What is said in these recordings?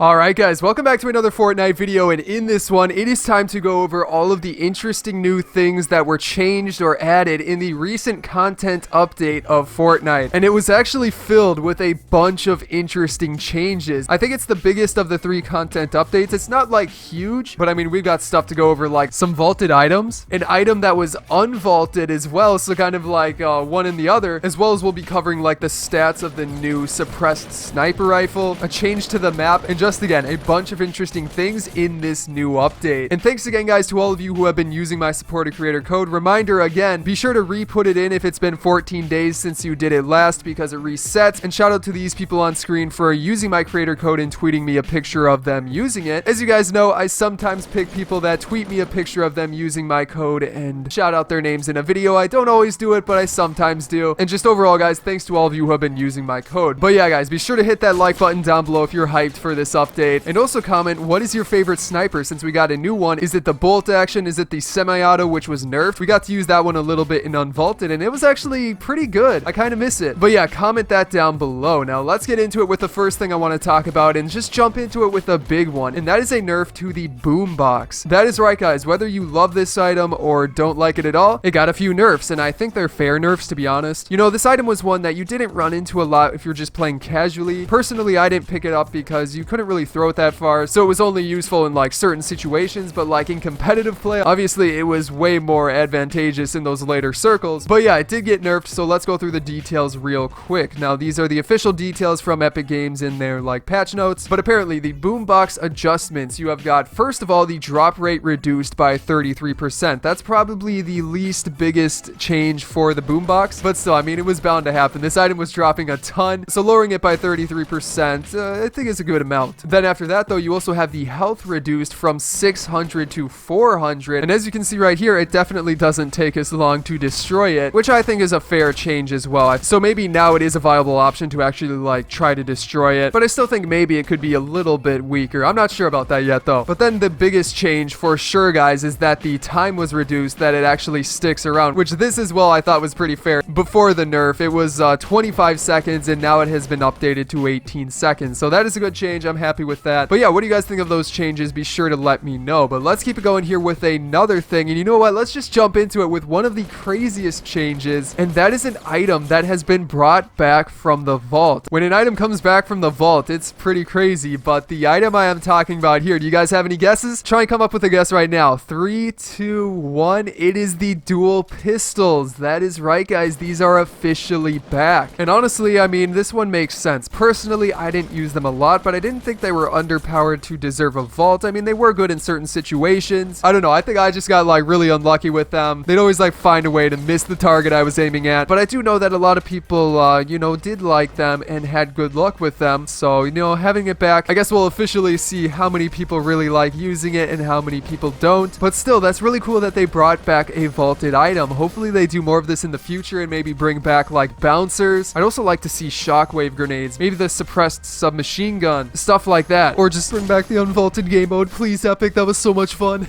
Alright guys, welcome back to another Fortnite video, and in this one, it is time to go over all of the interesting new things that were changed or added in the recent content update of Fortnite. And it was actually filled with a bunch of interesting changes. I think it's the biggest of the 3 content updates. It's not like huge, but I mean, we've got stuff to go over, like some vaulted items, an item that was unvaulted as well, so kind of like one and the other, as well as we'll be covering like the stats of the new Suppressed Sniper rifle, a change to the map, and just again, a bunch of interesting things in this new update. And thanks again, guys, to all of you who have been using my supported creator code. Reminder again, be sure to re-put it in if it's been 14 days since you did it last, because it resets. And shout out to these people on screen for using my creator code and tweeting me a picture of them using it. As you guys know, I sometimes pick people that tweet me a picture of them using my code and shout out their names in a video. I don't always do it, but I sometimes do. And just overall, guys, thanks to all of you who have been using my code. But yeah, guys, be sure to hit that like button down below if you're hyped for this update. And also comment, what is your favorite sniper since we got a new one? Is it the bolt action? Is it the semi-auto, which was nerfed? We got to use that one a little bit in unvaulted, and it was actually pretty good. I kind of miss it. But yeah, comment that down below. Now, let's get into it with the first thing I want to talk about and just jump into it with a big one, and that is a nerf to the boombox. That is right, guys. Whether you love this item or don't like it at all, it got a few nerfs, and I think they're fair nerfs, to be honest. You know, this item was one that you didn't run into a lot if you're just playing casually. Personally, I didn't pick it up because you couldn't really throw it that far, so it was only useful in like certain situations, but like in competitive play, obviously it was way more advantageous in those later circles. But yeah, it did get nerfed, so let's go through the details real quick. Now, these are the official details from Epic Games in their like patch notes, but apparently the boombox adjustments, you have got, first of all, the drop rate reduced by 33%. That's probably the least biggest change for the boombox, but still, I mean, it was bound to happen. This item was dropping a ton, so lowering it by 33%, I think is a good amount. Then after that, though, you also have the health reduced from 600 to 400, and as you can see right here, it definitely doesn't take as long to destroy it, which I think is a fair change as well. So maybe now it is a viable option to actually like try to destroy it, but I still think maybe it could be a little bit weaker. I'm not sure about that yet though. But then the biggest change for sure, guys, is that the time was reduced, that it actually sticks around, which this as well I thought was pretty fair. Before the nerf, it was 25 seconds, and now it has been updated to 18 seconds, so that is a good change. I'm happy with that. But yeah, what do you guys think of those changes? Be sure to let me know. But let's keep it going here with another thing, and you know what, let's just jump into it with one of the craziest changes, and that is an item that has been brought back from the vault. When an item comes back from the vault, it's pretty crazy, but the item I am talking about here, do you guys have any guesses? Try and come up with a guess right now. 3, 2, 1. It is the dual pistols. That is right, guys, these are officially back. And honestly, I mean, this one makes sense. Personally, I didn't use them a lot, but I didn't think they were underpowered to deserve a vault. I mean, they were good in certain situations. I don't know, I think I just got like really unlucky with them. They'd always like find a way to miss the target I was aiming at, but I do know that a lot of people you know, did like them and had good luck with them. So, you know, having it back, I guess we'll officially see how many people really like using it and how many people don't. But still, that's really cool that they brought back a vaulted item. Hopefully they do more of this in the future and maybe bring back like bouncers. I'd also like to see shockwave grenades, maybe the suppressed submachine gun, stuff like that, or just bring back the unvaulted game mode, please, Epic. That was so much fun.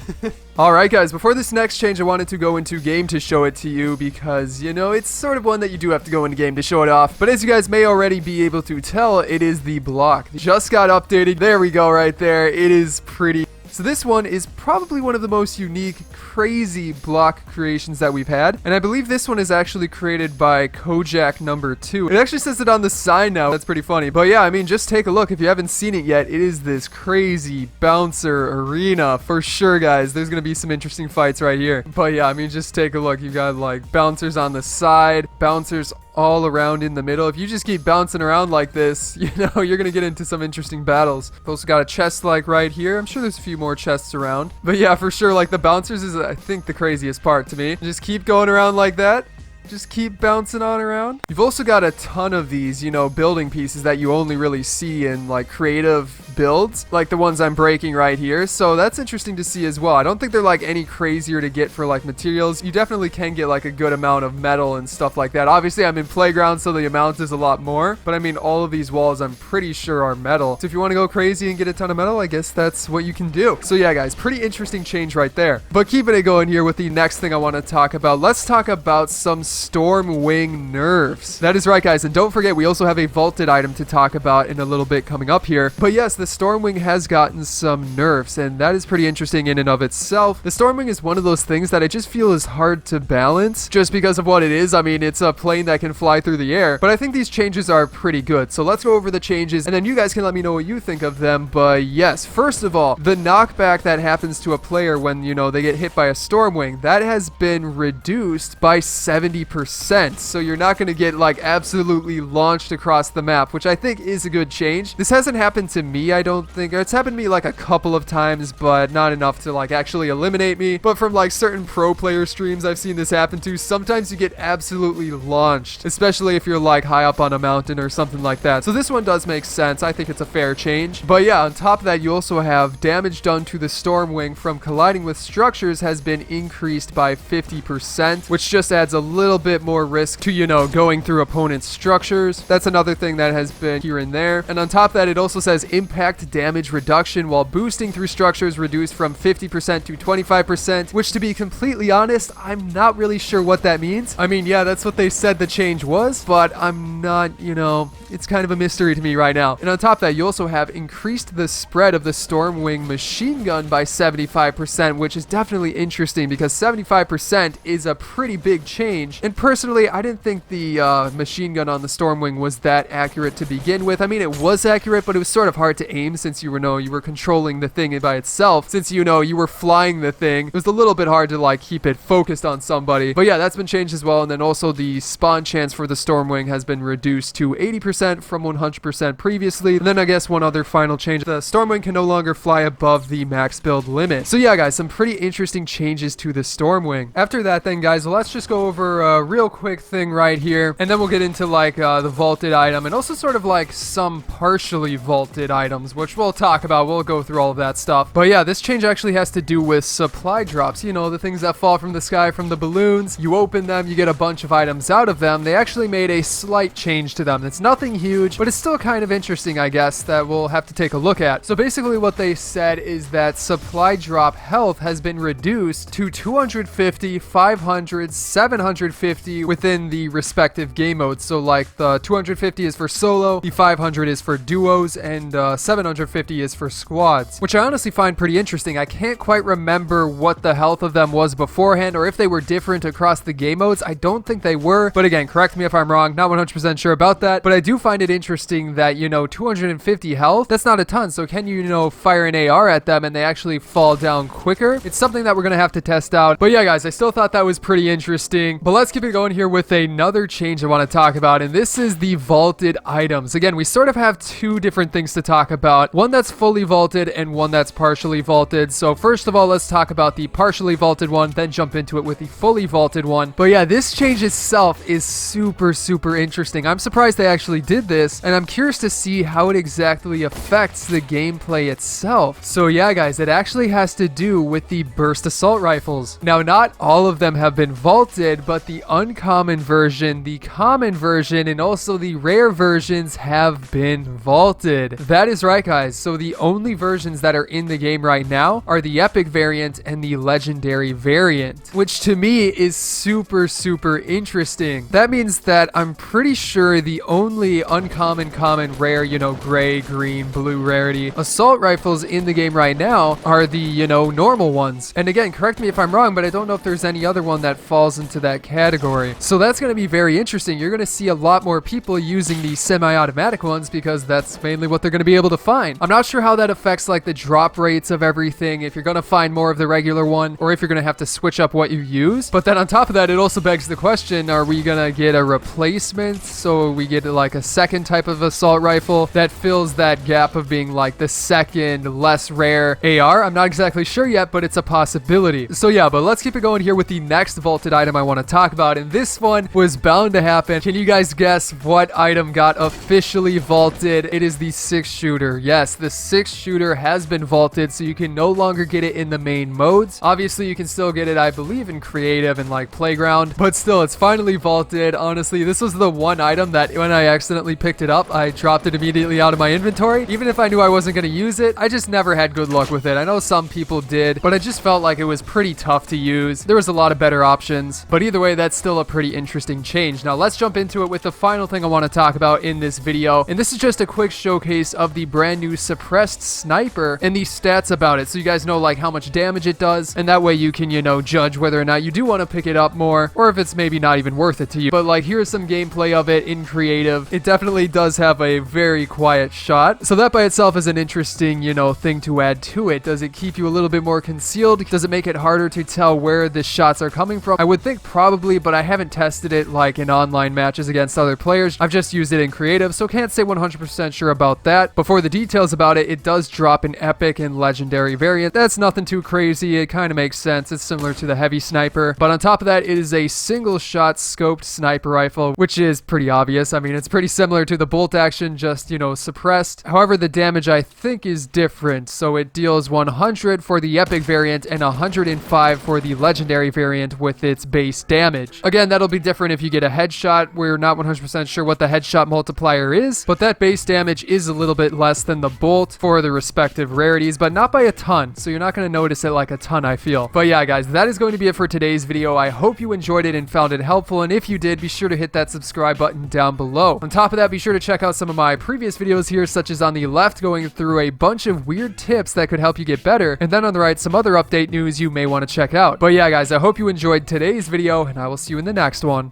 Alright guys, before this next change, I wanted to go into game to show it to you because, you know, it's sort of one that you do have to go into game to show it off. But as you guys may already be able to tell, it is the block. It just got updated. There we go right there. It is pretty... So this one is probably one of the most unique, crazy block creations that we've had. And I believe this one is actually created by Kojak number 2. It actually says it on the sign now. That's pretty funny. But yeah, I mean, just take a look. If you haven't seen it yet, it is this crazy bouncer arena for sure, guys. There's going to be some interesting fights right here. But yeah, I mean, just take a look. You've got like bouncers on the side, bouncers all around in the middle. If you just keep bouncing around like this, you know, you're gonna get into some interesting battles. We've also got a chest like right here. I'm sure there's a few more chests around, but yeah, for sure, like the bouncers is, I think, the craziest part to me. Just keep going around like that. Just keep bouncing on around. You've also got a ton of these, you know, building pieces that you only really see in like creative builds, like the ones I'm breaking right here. So that's interesting to see as well. I don't think they're like any crazier to get for like materials. You definitely can get like a good amount of metal and stuff like that. Obviously, I'm in playground, so the amount is a lot more, but I mean, all of these walls I'm pretty sure are metal. So if you want to go crazy and get a ton of metal, I guess that's what you can do. So yeah, guys, pretty interesting change right there. But keeping it going here with the next thing I want to talk about, let's talk about some Stormwing nerfs. That is right, guys, and don't forget, we also have a vaulted item to talk about in a little bit coming up here. But yes, the Stormwing has gotten some nerfs, and that is pretty interesting in and of itself. The Stormwing is one of those things that I just feel is hard to balance just because of what it is. I mean, it's a plane that can fly through the air, but I think these changes are pretty good. So let's go over the changes, and then you guys can let me know what you think of them. But yes, first of all, the knockback that happens to a player when, you know, they get hit by a Stormwing, that has been reduced by 70%. So you're not going to get like absolutely launched across the map, which I think is a good change. This hasn't happened to me, I don't think. It's happened to me like a couple of times, but not enough to like actually eliminate me. But from like certain pro player streams I've seen this happen to, sometimes you get absolutely launched, especially if you're like high up on a mountain or something like that. So this one does make sense. I think it's a fair change. But yeah, on top of that, you also have damage done to the Stormwing from colliding with structures has been increased by 50%, which just adds a little bit more risk to, you know, going through opponent's structures. That's another thing that has been here and there. And on top of that, it also says impact damage reduction while boosting through structures reduced from 50% to 25%, which, to be completely honest, I'm not really sure what that means. I mean, yeah, that's what they said the change was, but I'm not, you know, it's kind of a mystery to me right now. And on top of that, you also have increased the spread of the Stormwing machine gun by 75%, which is definitely interesting because 75% is a pretty big change. And personally, I didn't think the machine gun on the Stormwing was that accurate to begin with. I mean, it was accurate, but it was sort of hard to aim since you were controlling the thing by itself. Since, you know, you were flying the thing, it was a little bit hard to like keep it focused on somebody. But yeah, that's been changed as well. And then also the spawn chance for the Stormwing has been reduced to 80% from 100% previously. And then I guess one other final change, the Stormwing can no longer fly above the max build limit. So yeah, guys, some pretty interesting changes to the Stormwing. After that then, guys, let's just go over a real quick thing right here, and then we'll get into like the vaulted item and also sort of like some partially vaulted items, which we'll talk about. We'll go through all of that stuff. But yeah, this change actually has to do with supply drops, you know, the things that fall from the sky from the balloons. You open them, you get a bunch of items out of them. They actually made a slight change to them. It's nothing huge, but it's still kind of interesting, I guess, that we'll have to take a look at. So basically what they said is that supply drop health has been reduced to 250, 500, 750 within the respective game modes. So like the 250 is for solo, the 500 is for duos, and 750 is for squads, which I honestly find pretty interesting. I can't quite remember what the health of them was beforehand or if they were different across the game modes. I don't think they were, but again, correct me if I'm wrong, not 100% sure about that. But I do find it interesting that, you know, 250 health, that's not a ton. So can you know, fire an AR at them and they actually fall down quicker? It's something that we're gonna have to test out. But yeah, guys, I still thought that was pretty interesting. But let's keep it going here with another change I want to talk about, and this is the vaulted items. Again, we sort of have two different things to talk about, one that's fully vaulted and one that's partially vaulted. So first of all, let's talk about the partially vaulted one, then jump into it with the fully vaulted one. But yeah, this change itself is super interesting. I'm surprised they actually did this, and I'm curious to see how it exactly affects the gameplay itself. So yeah, guys, it actually has to do with the burst assault rifles. Now, not all of them have been vaulted, but the uncommon version, the common version, and also the rare versions have been vaulted. That is right, guys. So the only versions that are in the game right now are the epic variant and the legendary variant, which to me is super interesting. That means that I'm pretty sure the only uncommon, common, rare, you know, gray, green, blue rarity assault rifles in the game right now are the, you know, normal ones. And again, correct me if I'm wrong, but I don't know if there's any other one that falls into that category. So that's going to be very interesting. You're going to see a lot more people using the semi-automatic ones because that's mainly what they're going to be able to find. I'm not sure how that affects like the drop rates of everything, if you're going to find more of the regular one or if you're going to have to switch up what you use. But then on top of that, it also begs the question, are we going to get a replacement? So we get like a second type of assault rifle that fills that gap of being like the second less rare AR. I'm not exactly sure yet, but it's a possibility. So yeah, but let's keep it going here with the next vaulted item I want to talk about, and this one was bound to happen. Can you guys guess what item got officially vaulted? It is the 6-shooter. Yes, the 6-shooter has been vaulted, so you can no longer get it in the main modes. Obviously, you can still get it, I believe, in creative and like playground, but still, it's finally vaulted. Honestly, this was the one item that when I accidentally picked it up, I dropped it immediately out of my inventory. Even if I knew I wasn't going to use it, I just never had good luck with it. I know some people did, but I just felt like it was pretty tough to use. There was a lot of better options, but either way, that's still a pretty interesting change. Now let's jump into it with the final thing I want to talk about in this video, and this is just a quick showcase of the brand new Suppressed Sniper and the stats about it, so you guys know like how much damage it does, and that way you can, you know, judge whether or not you do want to pick it up more, or if it's maybe not even worth it to you. But like, here's some gameplay of it in creative. It definitely does have a very quiet shot, so that by itself is an interesting, you know, thing to add to it. Does it keep you a little bit more concealed? Does it make it harder to tell where the shots are coming from? I would think probably, but I haven't tested it like in online matches against other players. I've just used it in creative, so can't say 100% sure about that. But for the details about it, it does drop an epic and legendary variant. That's nothing too crazy. It kind of makes sense. It's similar to the heavy sniper, but on top of that, it is a single shot scoped sniper rifle, which is pretty obvious. I mean, it's pretty similar to the bolt action, just, you know, suppressed. However, the damage I think is different. So it deals 100 for the epic variant and 105 for the legendary variant with its base damage. Again, that'll be different if you get a headshot. We're not 100% sure what the headshot multiplier is, but that base damage is a little bit less than the bolt for the respective rarities, but not by a ton. So you're not going to notice it like a ton, I feel. But yeah, guys, that is going to be it for today's video. I hope you enjoyed it and found it helpful. And if you did, be sure to hit that subscribe button down below. On top of that, be sure to check out some of my previous videos here, such as on the left, going through a bunch of weird tips that could help you get better. And then on the right, some other update news you may want to check out. But yeah, guys, I hope you enjoyed today's video, and I will see you in the next one.